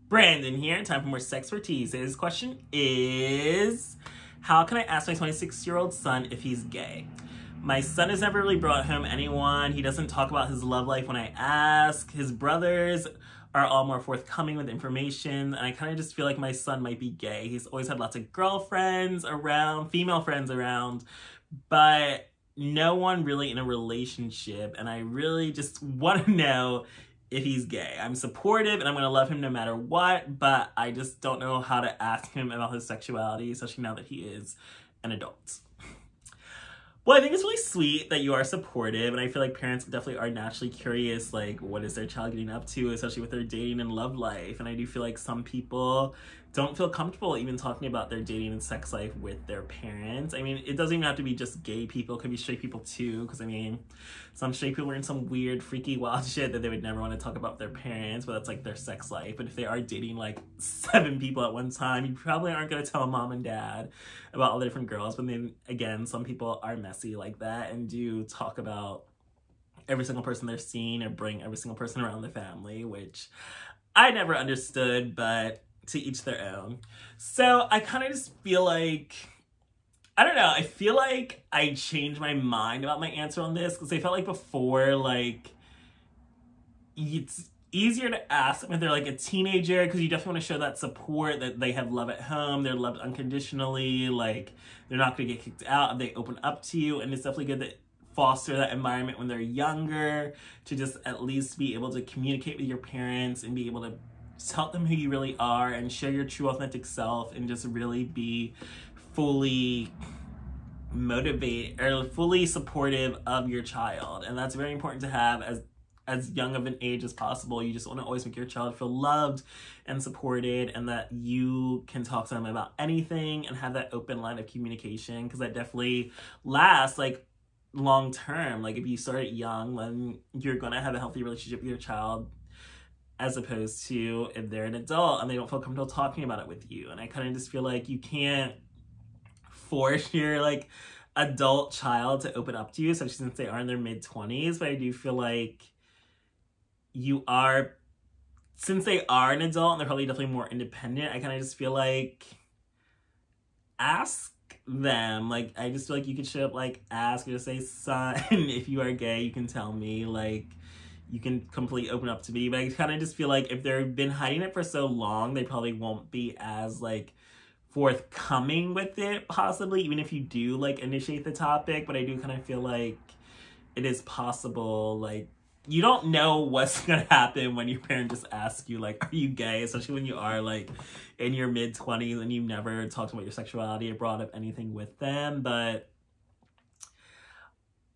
Brandon here. Time for more SexxxPerTease. Today's question is, how can I ask my 26-year-old son if he's gay? My son has never really brought home anyone. He doesn't talk about his love life when I ask. His brothers are all more forthcoming with information, and I kind of just feel like my son might be gay. He's always had lots of girlfriends around, female friends around, but no one really in a relationship, and I really just want to know if he's gay. I'm supportive and I'm gonna love him no matter what, but I just don't know how to ask him about his sexuality, especially now that he is an adult. Well, I think it's really sweet that you are supportive, and I feel like parents definitely are naturally curious, like, what is their child getting up to, especially with their dating and love life. And I do feel like some people don't feel comfortable even talking about their dating and sex life with their parents. I mean, it doesn't even have to be just gay people. It could be straight people too, because I mean, some straight people are in some weird, freaky, wild shit that they would never want to talk about with their parents, but that's like their sex life. But if they are dating like 7 people at one time, you probably aren't going to tell mom and dad about all the different girls. But then again, some people are messy like that and do talk about every single person they're seeing or bring every single person around the family, which I never understood, but to each their own. So I kind of just feel like, I don't know, I feel like I changed my mind about my answer on this, because I felt like before, like, it's easier to ask them if they're like a teenager, because you definitely want to show that support, that they have love at home, they're loved unconditionally, like they're not going to get kicked out if they open up to you. And it's definitely good to foster that environment when they're younger, to just at least be able to communicate with your parents and be able to tell them who you really are and share your true authentic self, and just really be fully motivated or fully supportive of your child. And that's very important to have as young of an age as possible. You just want to always make your child feel loved and supported, and that you can talk to them about anything and have that open line of communication, because that definitely lasts like long term. Like if you start it young, then you're going to have a healthy relationship with your child, as opposed to if they're an adult and they don't feel comfortable talking about it with you. And I kind of just feel like you can't force your like adult child to open up to you, especially since they are in their mid-20s. But I do feel like you are, since they are an adult and they're probably definitely more independent, I kind of just feel like ask them. Like, I just feel like you could show up, like, ask or just say, son, if you are gay, you can tell me, like, you can completely open up to me. But I kind of just feel like if they've been hiding it for so long, they probably won't be as, like, forthcoming with it, possibly, even if you do, like, initiate the topic. But I do kind of feel like it is possible, like, you don't know what's gonna happen when your parent just asks you, like, are you gay? Especially when you are, like, in your mid-20s and you've never talked about your sexuality or brought up anything with them. But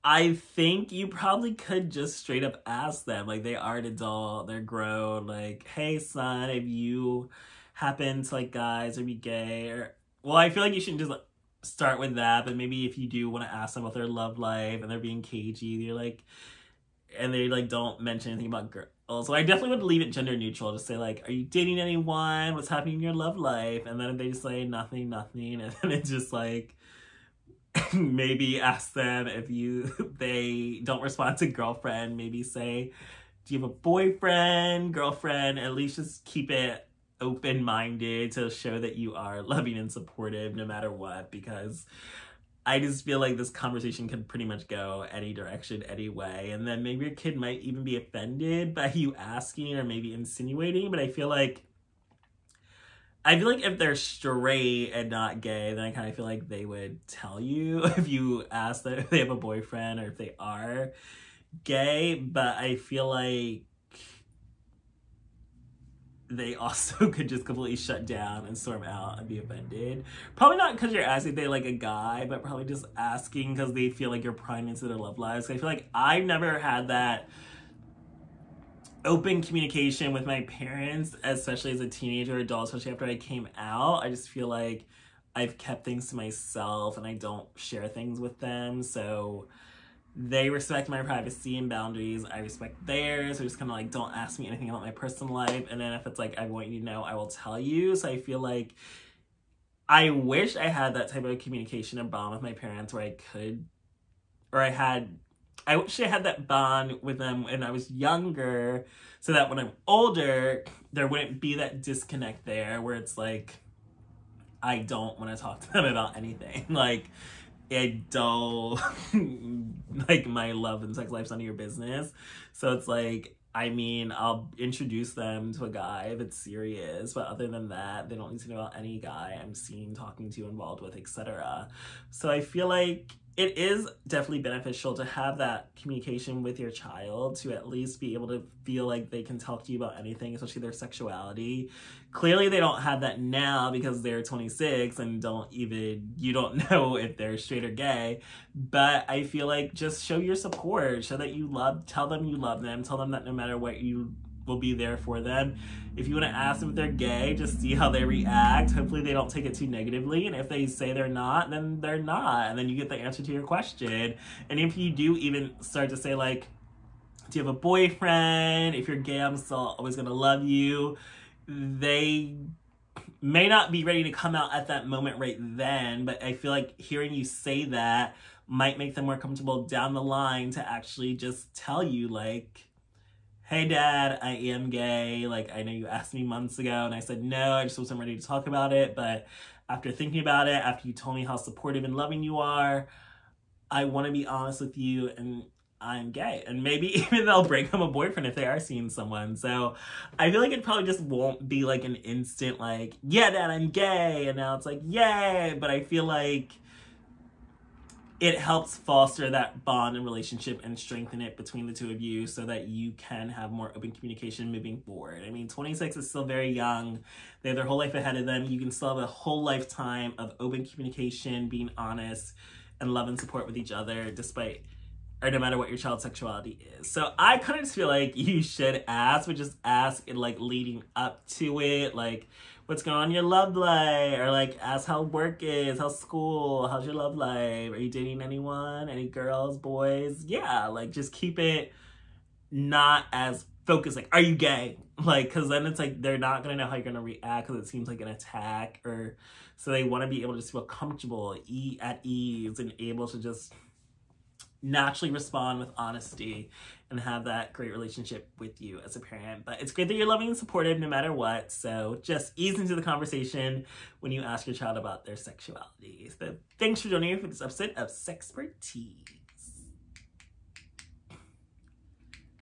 I think you probably could just straight up ask them, like, they are an adult, they're grown, like, hey son, if you happen to like guys or be gay, or, well, I feel like you shouldn't just like start with that, but maybe if you do want to ask them about their love life and they're being cagey, you're like, and they like don't mention anything about girls. So I definitely would leave it gender neutral, just say like, are you dating anyone? What's happening in your love life? And then if they just say nothing, and then it's just like, maybe ask them if they don't respond to girlfriend, maybe say, do you have a boyfriend, girlfriend? At least just keep it open-minded to show that you are loving and supportive no matter what, because I just feel like this conversation could pretty much go any direction, any way. And then maybe your kid might even be offended by you asking or maybe insinuating. But I feel like if they're straight and not gay, then I kind of feel like they would tell you if you ask them if they have a boyfriend or if they are gay. But I feel like they also could just completely shut down and storm out and be offended. Probably not because you're asking if they like a guy, but probably just asking because they feel like you're prying into their love lives. I feel like I've never had that open communication with my parents, especially as a teenager or adult, especially after I came out. I just feel like I've kept things to myself and I don't share things with them. So they respect my privacy and boundaries. I respect theirs. So just kind of like, don't ask me anything about my personal life. And then if it's like, I want you to know, I will tell you. So I feel like I wish I had that type of communication and bond with my parents where I could, or I I wish I had that bond with them when I was younger, so that when I'm older, there wouldn't be that disconnect there where it's like, I don't want to talk to them about anything. Like, I don't, like, my love and sex life's none of your business. So it's like, I mean, I'll introduce them to a guy if it's serious, but other than that, they don't need to know about any guy I'm seeing, talking to, involved with, etc. So I feel like it is definitely beneficial to have that communication with your child, to at least be able to feel like they can talk to you about anything, especially their sexuality. Clearly they don't have that now because they're 26 and you don't know if they're straight or gay. But I feel like just show your support, show that tell them you love them, tell them that no matter what, you will be there for them. If you want to ask them if they're gay, just see how they react. Hopefully they don't take it too negatively, and if they say they're not, then they're not, and then you get the answer to your question. And if you do even start to say, like, do you have a boyfriend? If you're gay, I'm still always gonna love you. They may not be ready to come out at that moment right then, but I feel like hearing you say that might make them more comfortable down the line to actually just tell you, like, hey dad, I am gay. Like, I know you asked me months ago and I said no, I just wasn't ready to talk about it. But after thinking about it, after you told me how supportive and loving you are, I want to be honest with you, and I'm gay. And maybe even they'll break them a boyfriend if they are seeing someone. So I feel like it probably just won't be like an instant, like, yeah, dad, I'm gay. And now it's like, yay. But I feel like it helps foster that bond and relationship and strengthen it between the two of you so that you can have more open communication moving forward. I mean, 26 is still very young. They have their whole life ahead of them. You can still have a whole lifetime of open communication, being honest, and love and support with each other no matter what your child's sexuality is. So I kind of just feel like you should ask, but just ask it like leading up to it, like, what's going on in your love life? Or like, ask how work is, how's school, how's your love life? Are you dating anyone? Any girls, boys? Yeah, like, just keep it not as focused, like, are you gay? Like, because then it's like, they're not going to know how you're going to react because it seems like an attack. So they want to be able to just feel comfortable, at ease, and able to just naturally respond with honesty and have that great relationship with you as a parent. But it's great that you're loving and supportive no matter what. So just ease into the conversation when you ask your child about their sexuality. So thanks for joining me for this episode of SexxxPerTease.